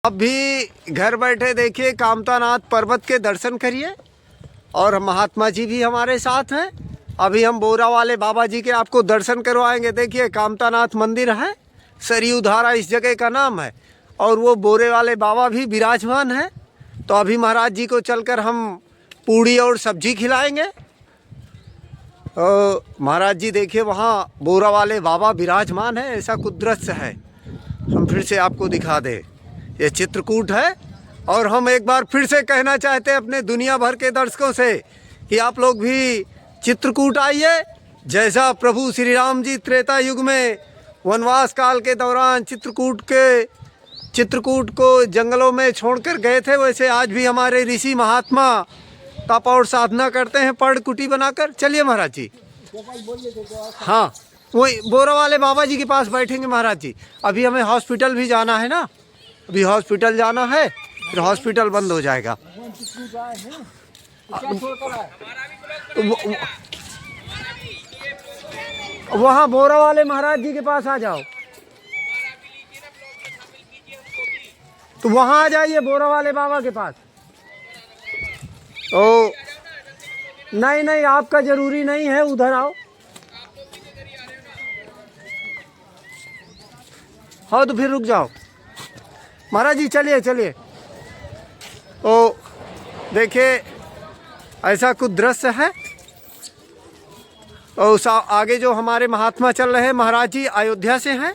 आप भी घर बैठे देखिए कामतानाथ पर्वत के दर्शन करिए और महात्मा जी भी हमारे साथ हैं। अभी हम बोरा वाले बाबा जी के आपको दर्शन करवाएंगे। देखिए कामतानाथ मंदिर है, सरयू धारा इस जगह का नाम है और वो बोरे वाले बाबा भी विराजमान हैं। तो अभी महाराज जी को चलकर हम पूड़ी और सब्जी खिलाएंगे। महाराज जी देखिए वहाँ बोरा वाले बाबा विराजमान है, ऐसा कुछ दृश्य है। हम फिर से आपको दिखा दें, ये चित्रकूट है। और हम एक बार फिर से कहना चाहते हैं अपने दुनिया भर के दर्शकों से कि आप लोग भी चित्रकूट आइए। जैसा प्रभु श्री राम जी त्रेता युग में वनवास काल के दौरान चित्रकूट को जंगलों में छोड़कर गए थे, वैसे आज भी हमारे ऋषि महात्मा तप और साधना करते हैं पर्ण कुटी बनाकर। चलिए महाराज जी, हाँ वही बोरा वाले बाबा जी के पास बैठेंगे महाराज जी। अभी हमें हॉस्पिटल भी जाना है ना, अभी हॉस्पिटल जाना है, फिर हॉस्पिटल बंद हो जाएगा। वहाँ बोरा वाले महाराज जी के पास आ जाओ, तो वहाँ आ जाइए बोरा वाले बाबा के पास। तो नहीं आपका जरूरी नहीं है, उधर आओ। हाँ तो फिर रुक जाओ महाराज जी, चलिए। तो देखिए ऐसा कुछ दृश्य है। और आगे जो हमारे महात्मा चल रहे हैं, महाराज जी अयोध्या से हैं।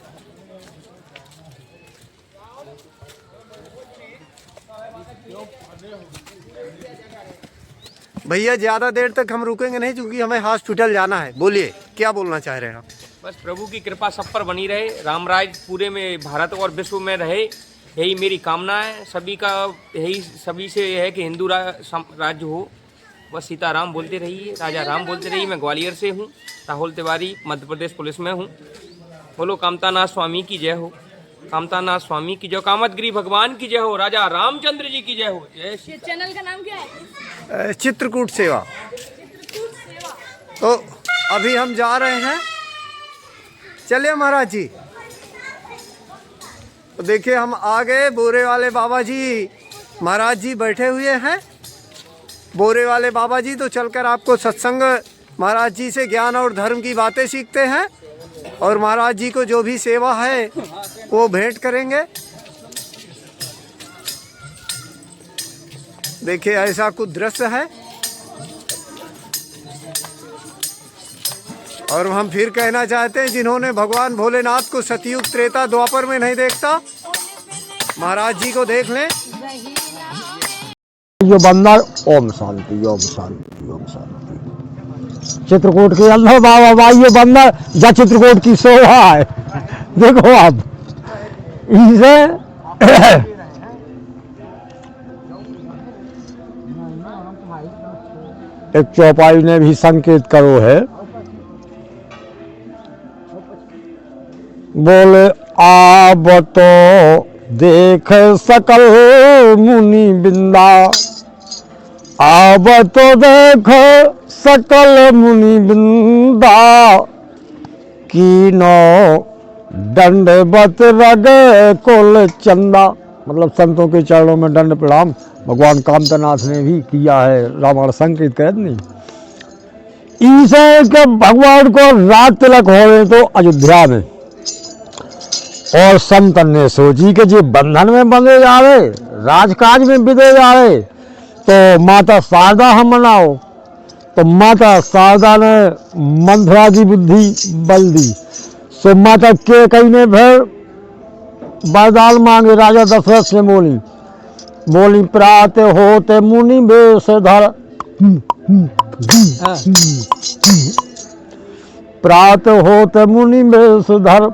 भैया ज़्यादा देर तक हम रुकेंगे नहीं, क्योंकि हमें हॉस्पिटल जाना है। बोलिए क्या बोलना चाह रहे हैं आप? बस प्रभु की कृपा सब पर बनी रहे, रामराज पूरे में भारत और विश्व में रहे, यही मेरी कामना है। सभी का यही सभी से है कि हिंदू राज्य हो। बस सीताराम बोलते रहिए, राजा राम बोलते रहिए। मैं ग्वालियर से हूँ, राहुल तिवारी, मध्य प्रदेश पुलिस में हूँ। बोलो कामतानाथ स्वामी की जय हो, कामतानाथ स्वामी की जय, कामतगिरी भगवान की जय हो, राजा रामचंद्र जी की जय हो। जय श्री। चैनल का नाम क्या है? चित्रकूट सेवा। तो अभी हम जा रहे हैं, चलिए महाराज जी। तो देखिए हम आ गए, बोरे वाले बाबा जी महाराज जी बैठे हुए हैं। बोरे वाले बाबा जी तो चलकर आपको सत्संग महाराज जी से ज्ञान और धर्म की बातें सीखते हैं और महाराज जी को जो भी सेवा है वो भेंट करेंगे। देखिए ऐसा कुछ दृश्य है। और हम फिर कहना चाहते हैं, जिन्होंने भगवान भोलेनाथ को सतयुग त्रेता द्वापर में नहीं देखता, महाराज जी को देख लें। ये बंदर ओम शांति ओम शांति ओम शांति। चित्रकूट के अंदर बाबा भाई ये बंदर जा चित्रकूट की शोभा है। देखो आप इसे एक चौपाई ने भी संकेत करो है, बोले आब तो देख सकल मुनि बिंदा, आब तो देख सकल मुनि बिंदा, कीनो दंडवत रग कुल चंदा। मतलब संतों के चरणों में दंड प्रणाम भगवान कामतानाथ ने भी किया है। रामायण संकेत कह नहीं ईसे के भगवान को रात तिलक हो रहे तो अयोध्या में, और संतन ने सोची कि जी बंधन में बंधे जा रहे, राजकाज में बिदे जा रहे, तो माता शारदा हम मनाओ। तो माता शारदा ने मंथरा की बुद्धि बल दी। सो माता के कई ने फिर वरदान मांगे राजा दशरथ से। बोली प्रात होते मुनि वेशधर, प्रात होते मुनि वेशधर।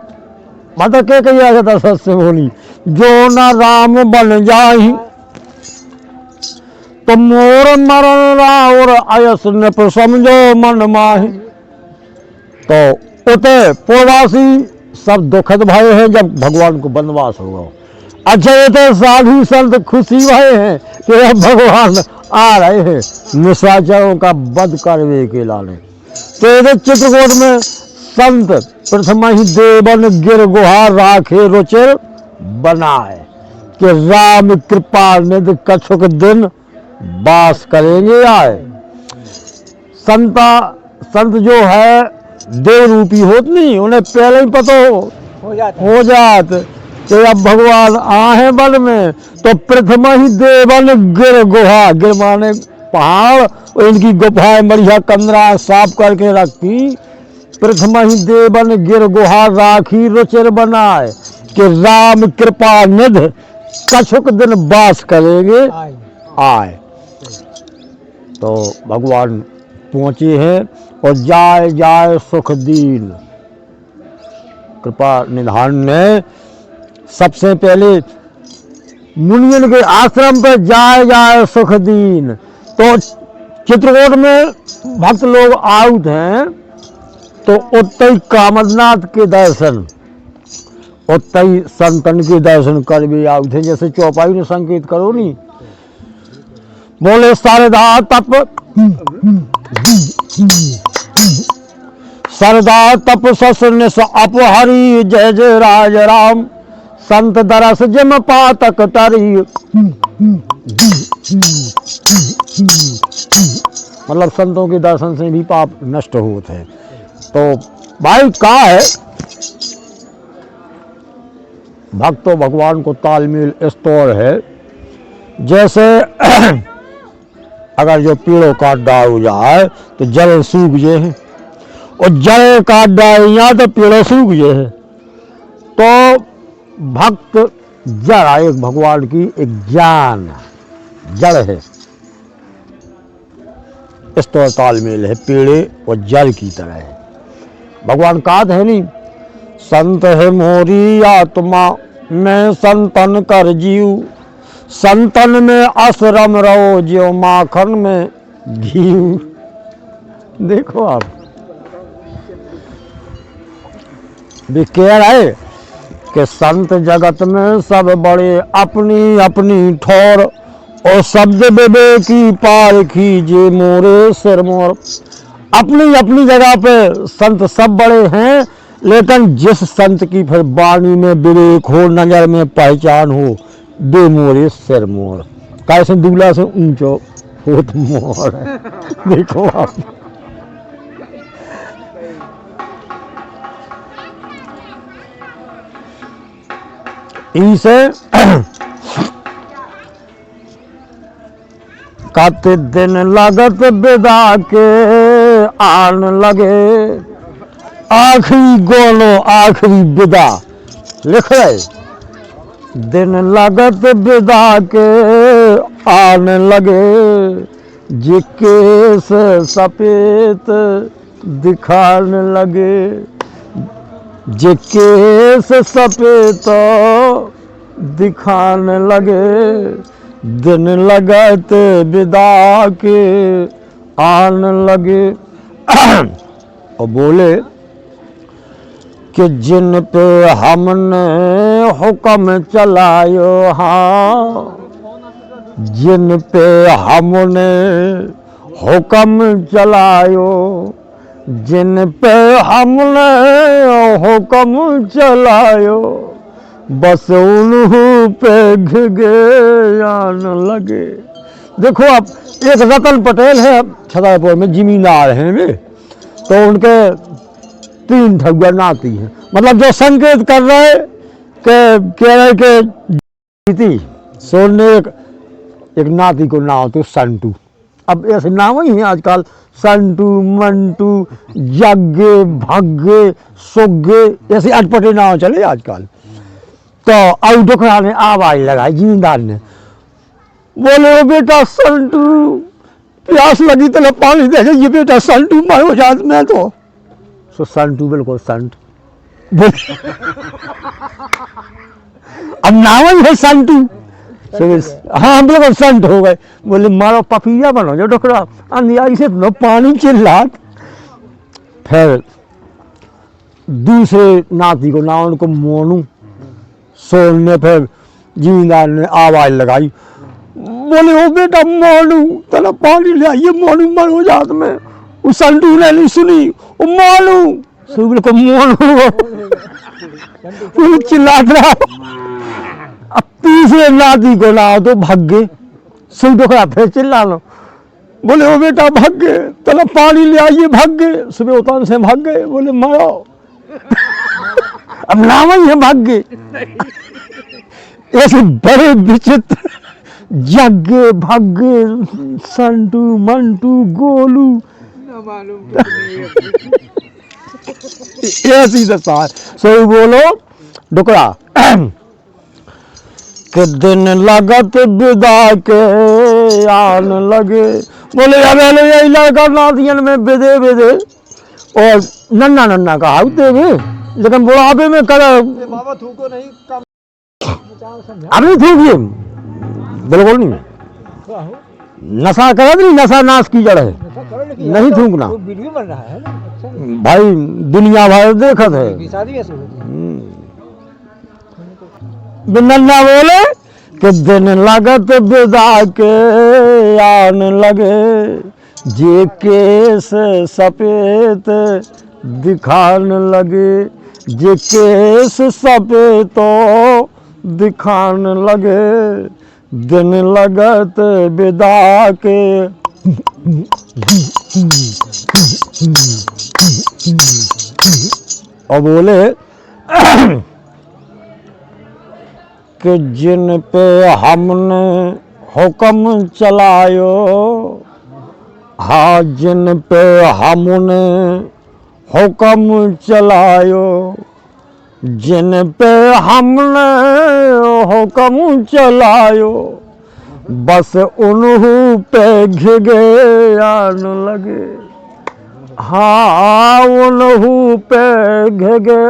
मतलब के कही राजा दशरथ से बोली, जो न राम बन जाही तो मोर मरण और आयस न समझो मन माही। तो उते पूर्वासी सब दुखद भय हैं जब भगवान को वनवास होगा। अच्छा ये तो साधु संत खुशी भय हैं कि अब भगवान आ रहे हैं निशाचरों का वध करने के लाने। तो ये चित्रकूट में संत प्रथम ही देवन गिर गुहार राखे रुचिर बनाए। कि राम कृपा निधि कछुक दिन वास करेंगे आए। संत जो है देव रूपी होत नहीं, उन्हें पहले ही पता हो जात कि अब भगवान आए वन में, तो प्रथम ही देवन गिर गुहा, गिर माने पहाड़, और इनकी गुफाएं बढ़िया कंदरा साफ करके रखती। प्रथम ही देवन गिर गुहा राखी रुचिर बनाए, कि राम कृपा निधि कछुक दिन वास करेंगे आए। तो भगवान पहुंचे हैं और जाए जाए सुख दीन। कृपा निधान ने सबसे पहले मुनियन के आश्रम पर जाए जाए सुख दीन। तो चित्रकूट में भक्त लोग आउट हैं, तो उत्तई कामदनाथ के दर्शन, उत्तई संतन के दर्शन कर भी आउट हैं। जैसे चौपाई ने संकेत करो नहीं, बोले शारदा तप सरदा तप ससुन अपहरी, जय जय राज राम संत दरस जिम पातक तरी। मतलब संतों के दर्शन से भी पाप नष्ट होते हैं। तो भाई का है भक्तों भगवान को तालमेल इस तौर है, जैसे अगर जो पेड़ों काट डाल जाए तो जड़ सूख जाए, और जड़ काट डालिया तो पेड़ों सूख जाए। तो भक्त जड़ एक भगवान की एक जान जड़ है, इस तरह तालमेल है पेड़े और जड़ की तरह है। भगवान कात है नहीं, संत है मोरी आत्मा मैं संतन कर जीव, संतन में असरम रहो ज्यो माखन में घी। देखो आप भी कह रहे कि संत जगत में सब बड़े अपनी अपनी ठौर, और शब्द विवेकी पारखी जे मोरे सिर मोर। अपनी अपनी जगह पे संत सब बड़े हैं, लेकिन जिस संत की फिर वाणी में विवेक हो, नजर में पहचान हो, बे मोरे सिर मोर। कैसे दूल्हा से ऊंचो होत मोर है। देखो आप इसे कत दिन लागत विदा के आन लगे, आखिरी गोलो आखिरी विदा लिख रहे। दिन लागत विदा के आन लगे, जिके से सपेत दिखाने लगे, जिके से सपेत दिखाने लगे। दिन लगत विदा के आन लगे। और बोले कि जिन पे हमने हुक्म चलायो, हाँ जिन पे हमने हुक्म चलायो, जिन पे हमने हुक्म चलायो, बस उन्हीं पे घिगे आन लगे। देखो आप एक रतन पटेल है छतरपुर में, जमींदार हैं वे, तो उनके 3 ठगुआ नाती हैं। मतलब जो संकेत कर रहे कि कह रहे कि सोने एक नाती को नाम तो संटू। अब ऐसे नाम ही हैं आजकल, संटू मंटू यज्ञ भग्गे सुग्गे, ऐसे अटपटे नाम चले आजकल। तो अब डोकरा ने आवाज लगाई जमींदार ने, बोले ओ बेटा संटू प्यास लगी तो पानी दे, ये बेटा संटू मारो जात में। तो संटू बिल्कुल संट बोले अब नाम ही है संटू। हाँ बिल्कुल संट हो गए। बोले मारो पपीया बनो जो डोकरा अंधियाई से तो पानी चिल्लात। फिर दूसरे नाती को नाम उनको मोनू। सोन ने फिर जमींदार ने आवाज लगाई, बोले ओ बेटा मोनू तेरा पानी ले आइए, मोनू मरो जात में। उस संटू ने नहीं सुनी, ओ मोनू सुबह को मोनू चिल्लात रहा। अब तीसरे नाती को लाओ तो भाग गए। सिर डोकरा फिर चिल्ला लो, बोले ओ बेटा भाग गए, चलो पानी ले आइए, भाग गए। सुबह उतान से भाग गए, बोले मारो अब नाम ही है, भाग गए। ऐसे बड़े विचित्र जग्गे भाग्गे संटू मंटू गोलू ऐसी दशा है। सही बोलो डुकरा के दिन लगत विदा के आन लगे। बोले अब यही लड़का नातियन में विदे विदे और नन्ना नन्ना का हाउते भी, लेकिन बुढ़ापे में कर बाबा थूको नहीं, कम अभी थूकिए बिल्कुल नहीं। नशा करे नहीं, नशा नाश की जड़ है, नहीं थूकना। वीडियो बन रहा है ना भाई दुनिया भर देखत है। शादी ऐसे होती नन्ना बोले कि दिन लगत विदा के आन लगे, जे केस सफेद दिखान लगे, जे केस सफेद तो दिखान लगे, दिन लगत विदा के। और बोले कि जिन पे हमने हुक्म चलायो, हाँ जिन पे हमने हुक्म चलायो, जिन पे हमने हुक्म चलायो, बस उन्हीं पे घिगे आन लगे, हाँ उन्हीं पे घिगे।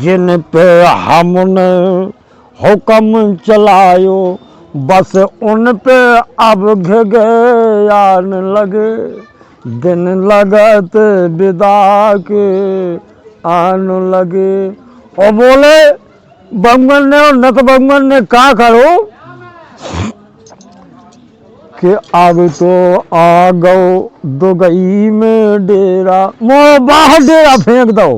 जिन पे हमने हुक्म चलायो, बस उन पे अब घिगे आन लगे, दिन लगत विदा के आन लगे। और बोले बंगन ने और नत बंगन ने क्या करो कि अब तो आ गो दुगई में डेरा, मोह बाहर डेरा फेंक दो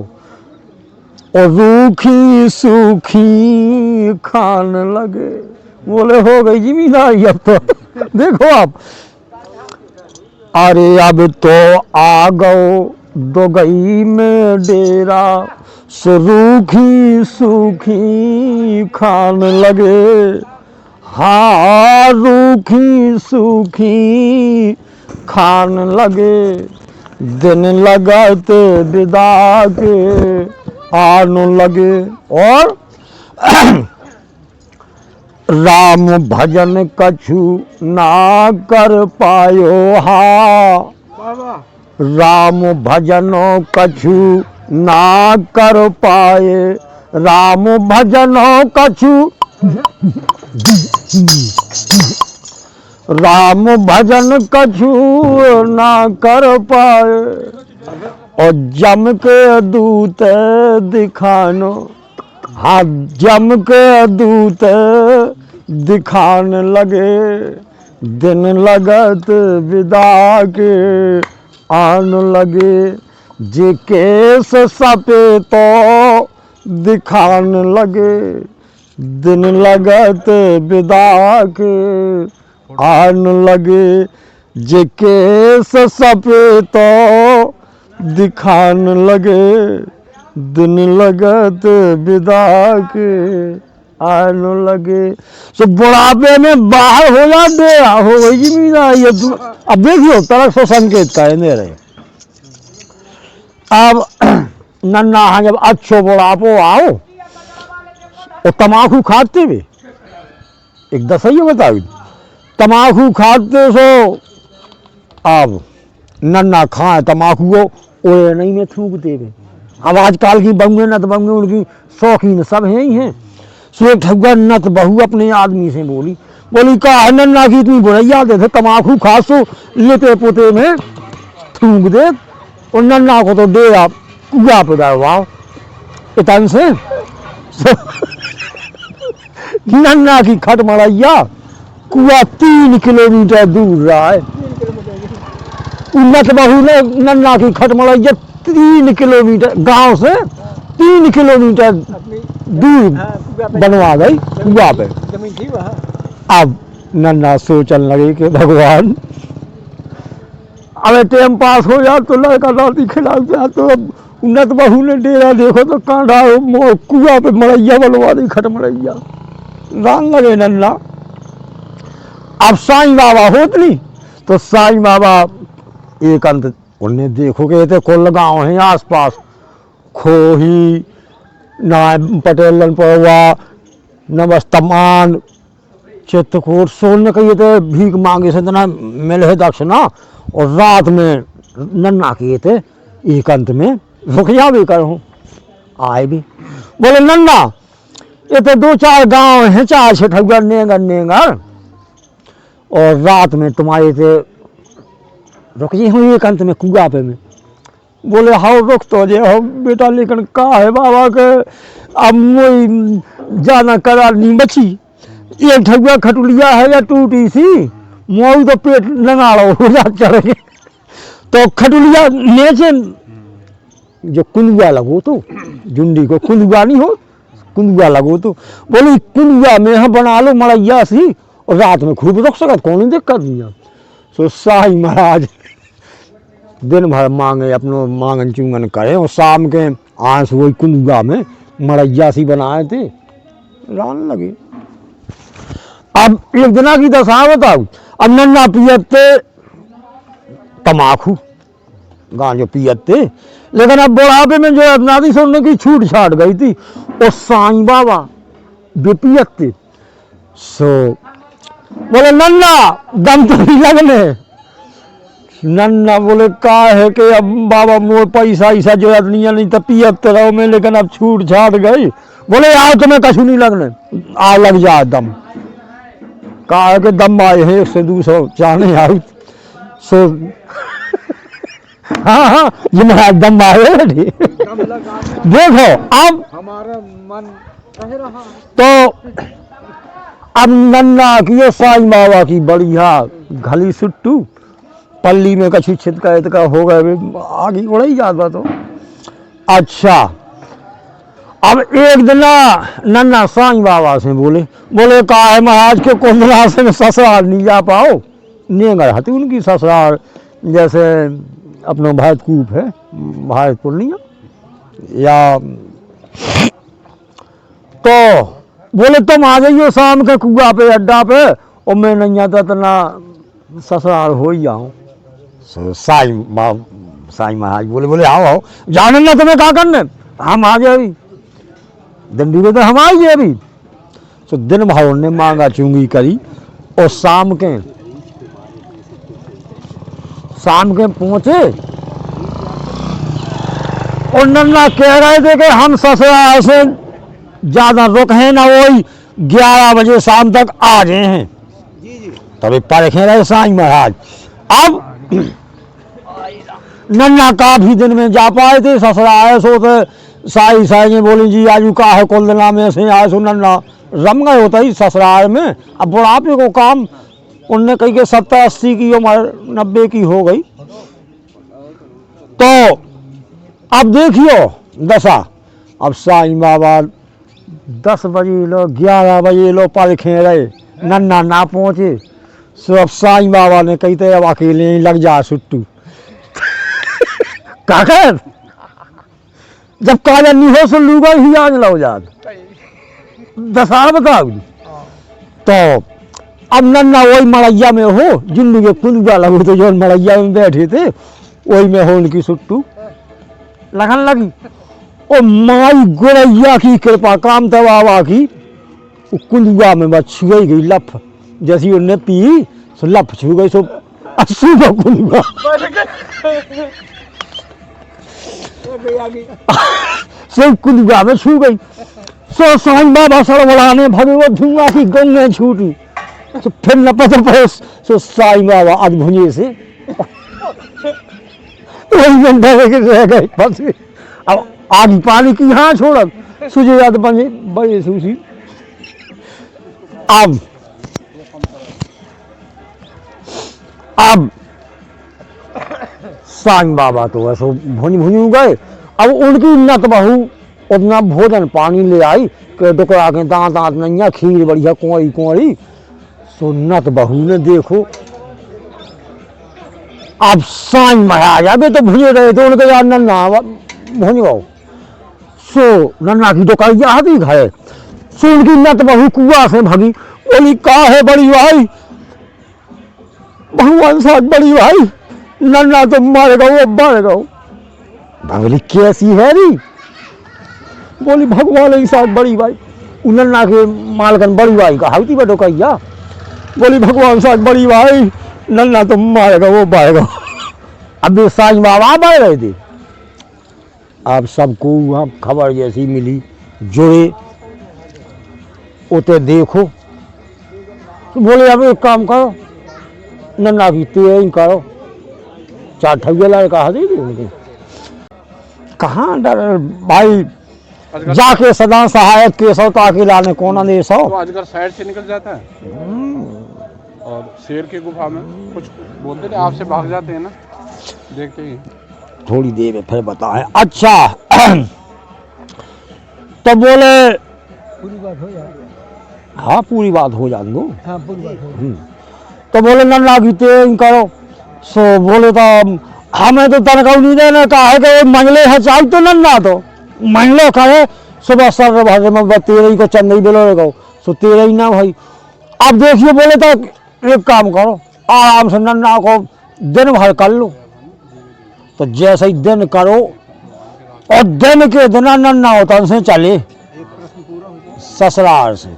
और रूखी सूखी खान लगे। बोले हो गई जिम्मेदारी अब तो देखो आप। अरे अब तो आ गो दुगई में डेरा, रूखी सूखी खान लगे, हाँ रूखी सूखी खान लगे, दिन लगत विदा के आन लगे। और राम भजन कछु ना कर पायो, हाँ राम भजनो कछु ना कर पाए, राम भजनो कछु राम भजन कछु ना कर पाए, और जम के दूत दिखानो, हाँ जम के दूत दिखान लगे, दिन लगत विदा के आन लगे, जे केस सपे तो दिखान लगे, दिन लगत विदा के आन लगे, जे केस सपे तो दिखान लगे, दिन लगत विदा के आन लगे। सो बुढ़ापे में बाहर हो जाते हो गई जिम्मेदारी। अब देखियो तरक सो संकेत कहने रहे। अब नन्ना हाँ जब अच्छो बुढ़ापो आओ और तमाकू खाते हुए एक दसइए बताओ, तमाकू खाते सो अब नन्ना खाए तमाकू को ओए नहीं में थूकते हुए। अब आजकल की बंगे नत बंगे उनकी शौकीन सब हैं ही हैं। सो एक ठगुआ नत बहू अपने आदमी से बोली, बोली का है नन्ना की इतनी बुढ़ैया दे तमाकू खासो लेते पोते में थूक दे, और नन्ना को तो दे आप कुआ पे दरवाओ इतन से। नन्ना की खट मड़ैया कुआ 3 किलोमीटर दूर रहा है। नत बहू ने नन्ना की खट मड़ैया 3 किलोमीटर गांव से 3 किलोमीटर दूर बनवा गई कुआ पे। जमीन थी वहाँ। अब नन्ना सोचने लगे कि भगवान अब टाइम पास हो जा तो लड़का राती खिला जा, तो अब उन्नत बहू ने डेरा देखो तो कांडा कुआ पे मरैया बनवा दी, खट मरैया रान लगे नन्ना। अब साईं बाबा होत नहीं तो साईं बाबा एक अंत उन्हें देखोगे तो कुल गाँव है आस पास, खोही ना पटेलन पड़वा नमस्तमान चित्रकूट सोल में कहिए तो भीख मांगे से तना मिले है दक्षिणा। और रात में नन्ना किए थे एक अंत में रुकिया भी करूँ आए भी, बोले नन्ना ये तो 2-4 गांव हैं, 4 छिठगर नेगर और रात में तुम्हारे से रुक जी हूँ एक अंत में कुआ पे में। बोले हाँ रुक तो जे हो बेटा, लेकिन का है बाबा के अब मोई जाना करार नहीं बची, एक ठगुआ खटुलिया है या टूटी सी मोई तो पेट नंगाड़ो हो जा चढ़ गए। तो खटुलिया नीचे जो कुंदुआ लगो तो जुंडी को कुंदुआ नहीं हो, कुंदुआ लगो तो बोले कुंदुआ में हम बना लो मड़ैया सी और रात में खूब रुक सकत, कौन दिक्कत नहीं। सो साईं महाराज दिन भर मांगे अपनो मांगन चुंगन करे और शाम के आंस वही कुंदुआ में मड़ैया सी बनाए थे, रान लगे। अब एक दिना की दशा बताऊ, अब नन्ना पियते तमाकू गांजो पियते, लेकिन अब बुढ़ापे में जो अपनादी सुनने की छूट छाट गई थी और साईं बाबा भी पियते। सो बोले नन्ना दम तो नहीं लगने। नन्ना बोले का है कि अब बाबा मोर पैसा ऐसा जो नहीं तो पियते रहो में, लेकिन अब छूट छाट गई। बोले यार तुम्हें कछु नहीं लगने, आ लग जाए दम। कहा है कि दम आए हैं 100-200 चाहने आउट। सो हाँ हाँ ये महाराज दम आए देखो। अब हमारा मन कह रहा तो अब नन्ना की साईं बाबा की बढ़िया घली सुट्टू पल्ली में कछु छिटका इतका हो गए, आगे उड़ ही जाता तो। अच्छा अब एक दिन नन्ना साईं बाबा से बोले का है महाराज के कुंदला से ससुराल नहीं जा पाओ, नेगर हती उनकी ससुराल जैसे अपना भारतकूप है भारतपुर नहीं या, तो बोले तुम आ जाइए शाम के कुआ पे अड्डा पे और मैं नहीं आता तो ना ससुराल हो ही जाऊँ। साईं महाराज बोले आओ जाने ना तुम्हें क्या करने, हम आ जाए अभी दंडी को तो हम आई है अभी। तो दिन भर ने मांगा चुंगी करी और शाम के पहुंचे और नन्ना कह रहे थे कि हम ससुराल से ज्यादा रुक हैं ना, वही 11 बजे शाम तक आ गए हैं। तभी परखे रहे साईं महाराज। अब नन्ना काफी दिन में जा पाए थे ससुराल, सो तो साई ने बोली जी आजू का है कुल दिना में से आए। सो नन्ना रम गए होता ही ससुराल में। अब बुढ़ापे को काम उनने कही के 70-80 की उम्र 90 की हो गई। तो अब देखियो दशा, अब साईं बाबा 10 बजे लो 11 बजे लो परखे रहे, नन्ना ना पहुंचे। सो अब साईं बाबा ने कही थे अब अकेले ही लग जा सुट्टू काकर जब काजा नहीं हो सो लूगा ही आज लो जात दशा बताओ। तो अब नन्ना वही मड़ैया में हो जिंदगी के कुंदुआ लगो तो जो मड़ैया में बैठे थे वही में हो उनकी सुट्टू लगन लगी। और माई गोरैया की कृपा काम बाबा की कुंदुआ में बस छुई गई लफ, जैसी उन्हें पी सो लफ छू गई। सो 80 का कुंदुआ सब कुंदुआ में छू गई। सो साईं बाबा सड़बड़ाने भगवत धुआं की गंगे छूटी। तो फिर लपट पड़े सो साईं बाबा आज भुंजे से वही रह गए फंस गए। अब आग पानी की हाँ छोड़ सुझे याद बने बड़े सूसी। अब साईं बाबा तो ऐसो भुन भुन गए। अब उनकी नत बहू उतना भोजन पानी ले आई कि डुकरा के दांत दांत नहीं, खीर बढ़िया कुंवरी कुंवरी। सो नत बहू ने देखो अब साईं महाराजा भी तो भुजे रहे थे, उनके यार नन्ना भुज गो। सो नन्ना की डुकैया आती घरे। सो उनकी नत बहू कुआ से भगी, बोली का है बड़ी भाई, भगवान साथ बड़ी भाई, नन्ना तो मार गो मर गो। बोली कैसी है री, बोली भगवान के साथ बड़ी भाई। नन्ना के मालकन बड़ी भाई का हाउती बटो कहिया, बोली भगवान साथ बड़ी भाई, नन्ना तो मारेगा वो मारेगा। अब ये साईं बाबा बढ़ रहे थे। अब सबको वहाँ खबर जैसी मिली जुड़े उते देखो, तो बोले अब एक काम करो, नन्ना की तैयारी करो। 4 ठगिया लड़का हंसी थी उनके, कहाँ डर भाई, जाके सदा सहायक केशव ताकि लाने कोना दे सौ। तो अजगर साइड से निकल जाता है और शेर की गुफा में कुछ बोलते थे, आपसे भाग जाते हैं ना, देखते ही। थोड़ी देर में फिर बताएं। अच्छा तो बोले पूरी बात हो जाए। हाँ पूरी बात हो जान दो। हाँ पूरी बात हो। तो बोले नन्ना की तैयारी करो। सो बोले तो हमें तो तनख्वाह नहीं देने का है कि मंगले है चाल, तो नन्ना तो मंगलो करे सुबह सर भर में तेरही को चंदई बेलो गो। सो तेरही ना भाई। अब देखिए बोले तो एक काम करो, आराम से नन्ना को दिन भर कर लो। तो जैसे ही दिन करो और दिन के दिन नन्ना होता से चले ससुराल से।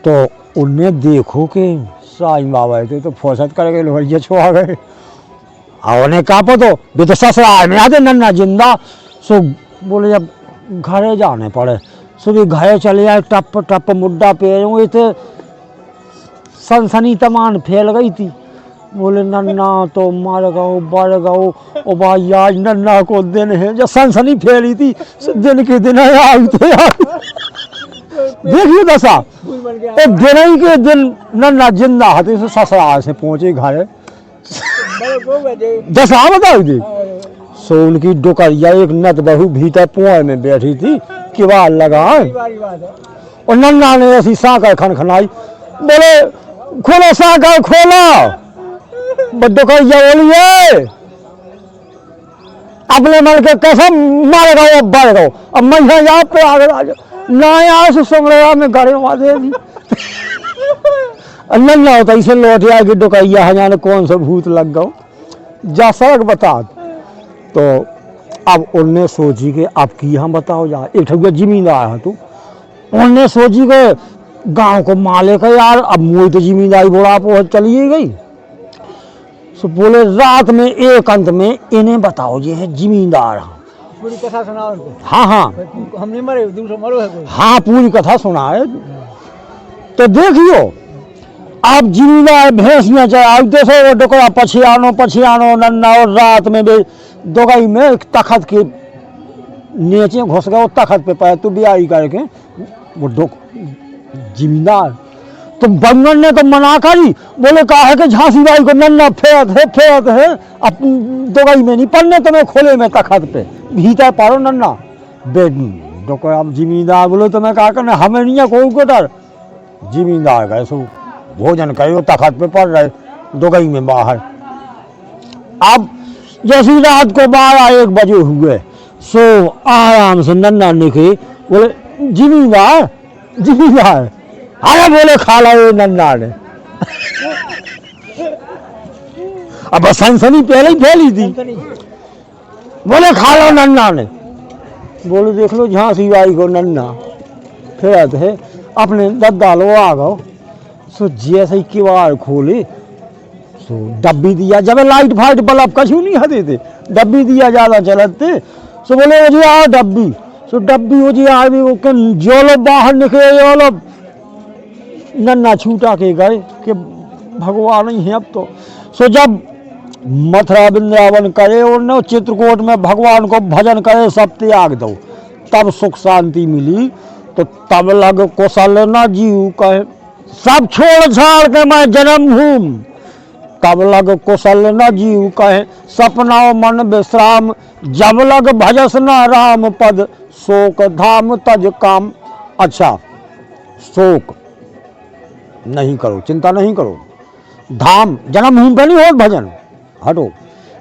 तो उन्हें देखो कि साईं बाबा थे तो फौसत करके लोहरिया छोड़ा गए। और उन्हें कहा तो भी तो ससुराल में आते नन्ना जिंदा। सो बोले जब घरे जाने पड़े, सो भी घरे चले आए, टप टप मुड्डा पे हुए थे, सनसनी तमान फैल गई थी। बोले नन्ना तो मर गओ बढ़ गओ। ओ भाई आज नन्ना को दिन है, जब सनसनी फैली थी दिन के दिन देखिए दशा, एक दिन ही के दिन नन्ना जिंदा हाथी से ससुराल से पहुंचे घरे। दशा बताओ जी। सो उनकी डुकरिया एक नत बहू भीतर पुआ में बैठी थी, किवाड़ लगा और नन्ना ने ऐसी साकर खनखनाई, बोले खोलो साकर खोलो। डुकरिया बोलिए अपने मन के कसम मार गओ बढ़ गओ। अब मैं यहाँ पे आ गया ना यहाँ से सुमरा में घरे वहां दे दी। नन्ना होता इसे लौट आया कि डुकरिया जाने कौन सा भूत लग गओ, जा सड़क बता। तो अब उनने सोची कि अब की हम बताओ जा, एक ठगिया जिमींदार है तू। उनने सोची कि गांव को मालिक है यार, अब मुझे तो जिमींदारी बुढ़ा पहुंच चली गई। सो बोले रात में एक अंत में इन्हें बताओ ये है जिमींदार। पूरी कथा सुनाओ उनको। हाँ हाँ हम नहीं मरे, दूसरा मरो है कोई। हाँ पूरी कथा सुना है। तो देखियो आप जिमींदार भैंसियां चराते थे, डुकरा पछियानो नन्ना, और रात में भी दोगई में एक तखत के नीचे घुस गए, तखत पे पाया तो बियाई करके वो जिमींदार। तो बंगन ने तो मना करी, बोले कहा है कि झांसी बाई को नन्ना फेरत है, अब दोगई में नहीं पड़ने तुम्हें खोले में तखत पे भीतर पारो नन्ना बेड। डुकरा अब जिमींदार बोले तो मैं कहा करना हमें नहीं है कोई को डर। जिमींदार गए सो भोजन करे, तखत पे पड़ रहे दोगई में बाहर। अब जैसी रात को 12-1 बजे हुए, सो आराम से नन्ना निकले, बोले जिमींदार अरे बोले खा ला ये नन्ना ने। अब सनसनी पहले ही फैली थी, बोले खा लो नन्ना ने। बोले देख लो झांसी बाई को नन्ना फिर है अपने दद्दा लो आ गओ। सो जैसे ही किवाड़ खोले, सो डब्बी दिया, जब लाइट फाइट बल्ब कछू नहीं हते थे, डब्बी दिया ज्यादा चलते। सो बोले वो जी आओ डब्बी। सो डब्बी वो जी आ जो लोग बाहर निकले, जो लोग नन्ना छूटा के गए कि भगवान ही है अब तो। सो जब मथुरा वृंदावन करे और चित्रकूट में भगवान को भजन करे, सब त्याग दो, तब सुख शांति मिली। तो तब लग कुशल न जीव कहे, सब छोड़ छाड़ के मैं जन्म भूमि तब लग कुशल न जीव कहे, सपनाओ मन विश्राम, जब लग भजस न राम पद, शोक धाम तज काम। अच्छा, शोक नहीं करो, चिंता नहीं करो, धाम जन्म भूमि पे नहीं हो भजन, हटो,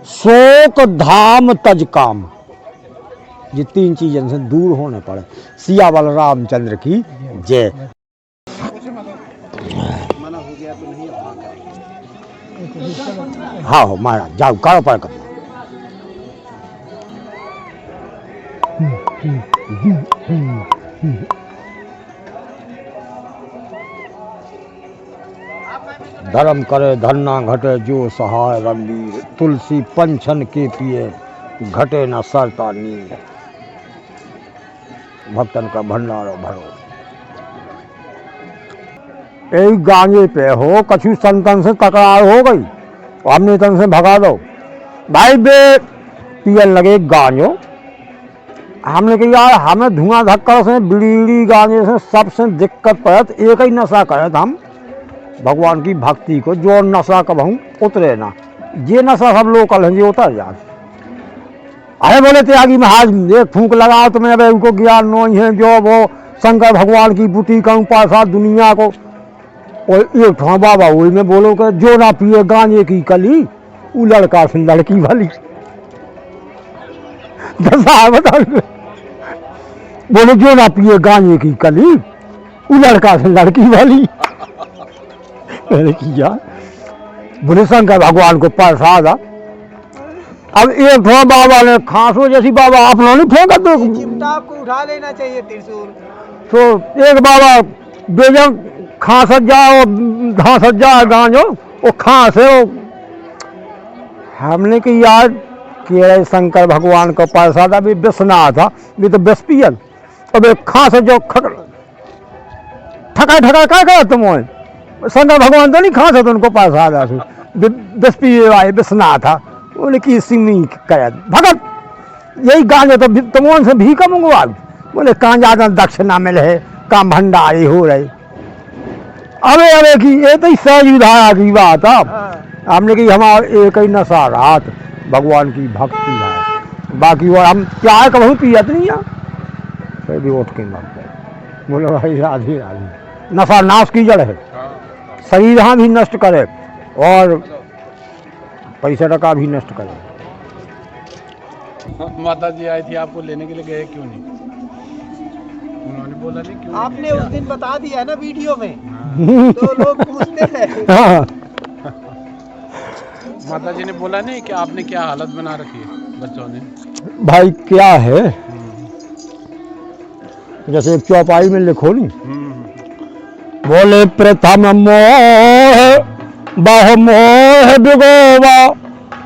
शोक धाम तज काम, ये तीन चीजें से दूर होने पड़े। सियावल रामचंद्र की जय। हाँ हो महाराज, जाओ करो पर करो। धर्म करे धरना घटे, जो सहाय रंबीर, तुलसी पंचन के पिए, घटे न सरता नीर, भक्तन का भंडारो भरो। यही गांजे पे हो, कछु संतन से तकरार हो गई, हमने तन से भगा दो, भाई बे पियन लगे गांजो। हमने कहा यार हमें धुआं धक्कर से, बीड़ी गांजे से सबसे दिक्कत पड़त, एक ही नशा करत हम भगवान की भक्ति को, जो नशा कबहूँ उतरे ना, ये नशा सब लोकल है, ये उतर जाए। अरे बोले त्यागी महाराज एक फूंक लगाओ तो मैं उनको ज्ञान नहीं है, जो वो शंकर भगवान की बुटी का उपासा दुनिया को, और एक ठो बाबा वही में बोलो कि जो ना पिए गांजे की कली, वो लड़का से लड़की वाली दशा बता, बोले जो ना पिए गांजे की कली, वो लड़का से लड़की वाली। किया बोले शंकर भगवान को प्रसाद। अब एक ठो बाबा ने खांसो जैसी, बाबा अपना नहीं फेंका तो चिमटा आपको उठा लेना चाहिए त्रिशूल। तो एक बाबा बेजम खांसत जाओ घासत जाओ गांजो, वो खांसे हमने कि यार केरे शंकर भगवान का प्रसाद, अभी बिस्ना था, भी तो बिस पियल, अब एक खांसत जो ठका ठका क्या करा तुम, शंकर भगवान तो नहीं खांसत उनको प्रसाद आते, बिस पिए आए बिस्ना था, उनकी सिंगी कह भगत यही गांजे तो तुमन से भी कमंगवा, बोले कहाँ ज्यादा दक्षिणा मिले है, काम भंडारी हो रहे। अरे अरे की ये तो सहज विधाया की बात है। हमने की हमारा एक ही नशा रात भगवान की भक्ति है, बाकी वो हम चाय कभी पियत नहीं है, फिर भी उठ के मरते बोले भाई राधे राधे। नशा नाश की जड़ है, शरीर हाँ भी नष्ट करे और पैसा टका भी नष्ट करे। माता जी आई थी आपको लेने के लिए, गए क्यों नहीं? उन्होंने बोला नहीं क्यों? आपने उस दिन बता दिया ना वीडियो में, तो लोग पूछते हैं। हाँ। माता जी ने बोला नहीं कि आपने क्या हालत बना रखी है बच्चों ने? भाई क्या है, जैसे एक चौपाई में लिखो नहीं, बोले प्रथम मोह बहु मोह बिगोवा,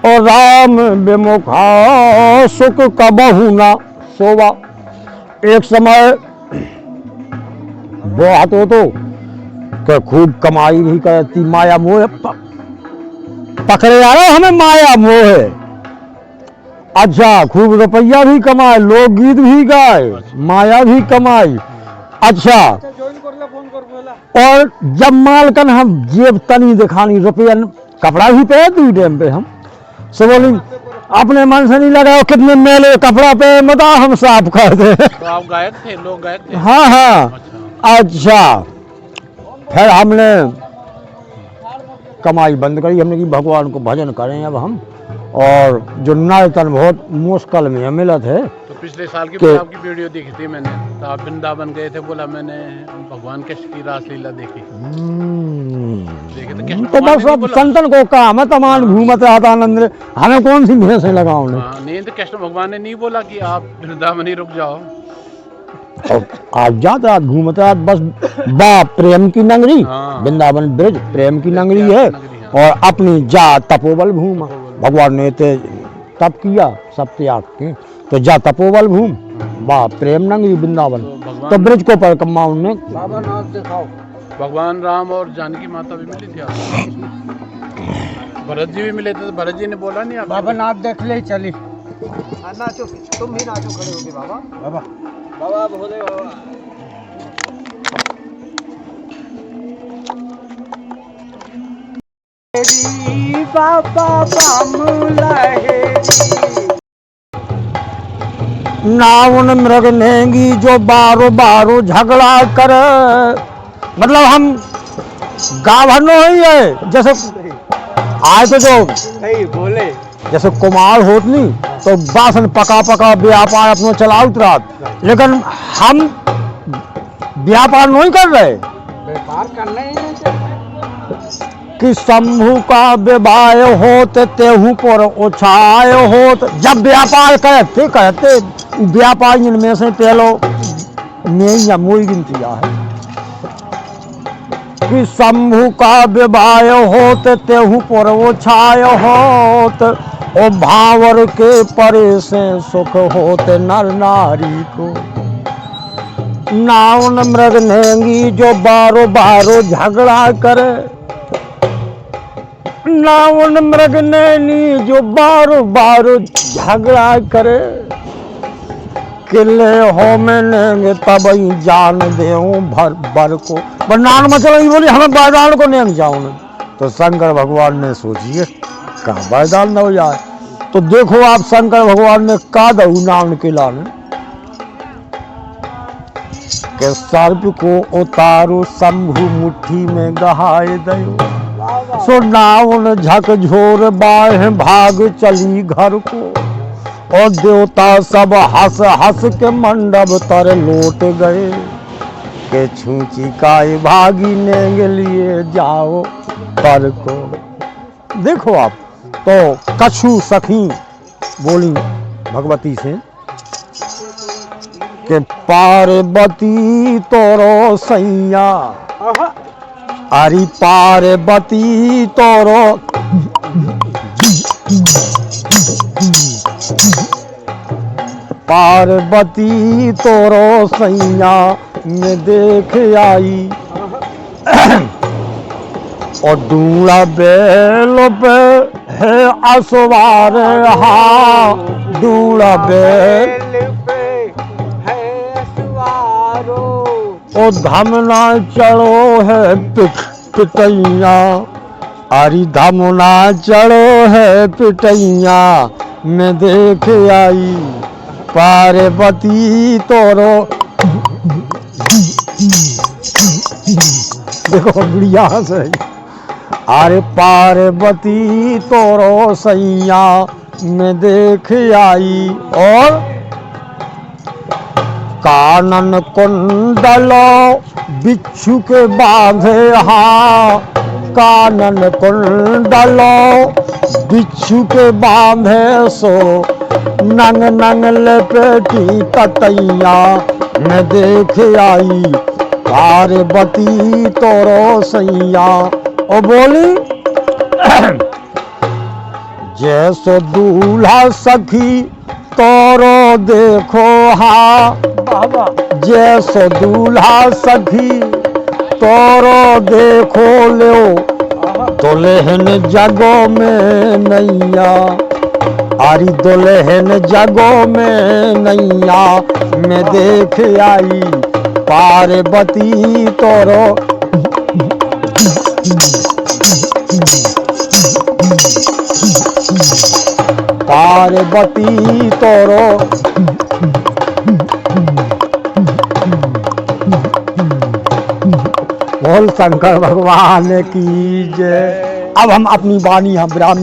और राम विमुखा सुख कबहु ना सोवा। एक समय वो हाथों तो खूब कमाई भी करती, माया मोह पकड़े आए हमें माया मोह। अच्छा खूब रुपया भी कमाए, लोकगीत भी गाए, माया भी कमाई। अच्छा और जब मालकन हम जेब तनी दिखानी, रुपया कपड़ा भी पे दू टाइम पे हम सब बोली अपने मन से नहीं लगाओ, कितने मेले कपड़ा पे मता हम साफ कर दे। तो आप गायक थे, लोग गायक थे? हाँ हाँ। अच्छा फिर हमने कमाई बंद करी, हमने कि भगवान को भजन करें अब हम, और जो नायतन बहुत मुश्किल में मिलत है। तो पिछले साल की आपकी वीडियो देखी थी मैंने, तो आप वृंदावन गए थे, बोला मैंने भगवान कृष्ण की रासलीला देखी। तो बस अब संतन को काम है, तमाम घूमत रहता आनंद, हमें कौन सी भेस है लगाओ। नहीं तो कृष्ण भगवान ने नहीं बोला कि आप वृंदावन ही रुक जाओ, आज जाते आज घूमते आज बस बाप प्रेम की नगरी, वृंदावन ब्रज प्रेम की नगरी है, और अपनी जा तपोबल भूम, भगवान ने तप किया सब त्याग के, तो जा तपोबल भूम बाप प्रेम नगरी वृंदावन, तो ब्रज को परिक्रमा उन्होंने। भगवान राम और जानकी माता भी मिली थी आपको? भरत जी भी मिले थे, तो भरत जी ने बोला नहीं आप? बाबा नाथ देख ले चली। नाचो, तुम भी नाचो, खड़े होके बाबा। बाबा बाबा भोले बाबा। बाबा बाम लहेरी। नाउन मृग नेंगी जो बारो बारो झगड़ा करे। मतलब हम गाभनो ही है, जैसे आए तो जो सही बोले। जैसे कुमार होत नहीं तो बासन पका पका व्यापार अपना चलाउत रात, लेकिन हम व्यापार नहीं कर रहे व्यापार करना ही नहीं चाहिए। कि शंभु का विवाह होत तेहू पर उछाय होत। जब व्यापार कहते व्यापार इनमें से पहलो नहीं या मोई गिनती है कि शंभु का विवाह होत तेहू पर उछाय होत। ओ भावर के परे से सुख होते नर नारी को। नाउन मृग नेंगी जो बारो बारो झगड़ा करे। नाउन मृग नैनी जो बारो बारो झगड़ा करे। किले हो में नेंगे तब ही जान देऊं भर भर को। बनान मतलब ये बोली हमें बैदान को नेंग जाऊं ना। तो शंकर भगवान ने सोचिए कहाँ बैदान न हो जाए। तो देखो आप शंकर भगवान ने का दऊ नाम के लाने के सर्प को उतारो शंभु मुट्ठी में गहाए दयो। सो नाउन झकझोर बाह भाग चली घर को। और देवता सब हंस हंस के मंडप तर लौट गए के छूची काय भागी नेंग लिए जाओ पर को। देखो आप तो कछु सखी बोली भगवती से के पार्वती तोरो सैया। अरे पार्वती तोरो पार्वती तोरो सैया में देख आई। और दूल्हा बेल पे है असवार। हाँ दूल्हा बेल पे है सवारो। ओ धमना चढ़ो है पिटैया। अरे धमना चढ़ो है पिटैया में देख आई। पार्वती तोरो देखो बुढ़िया से। अरे पार्वती तोरो सैया में देख आई। और कानन कुंडलो बिच्छू के बांधे। हाँ कानन कुंडलो बिच्छू के बांधे। सो नंग नंग लपेटी ततैया में देख आई। पार्वती तोरो सैया। ओ बोली जैसो दूल्हा सखी तोरो देखो। हाँ बाबा जैसो दूल्हा सखी तोरो देखो लो। दुल्हन जगो में नैया। आरी दुल्हन जगो में नैया में देख आई। पार्वती तोरो पार्वती तोरो बोल शंकर भगवान की जय। अब हम अपनी वाणी हम ब्राह्मण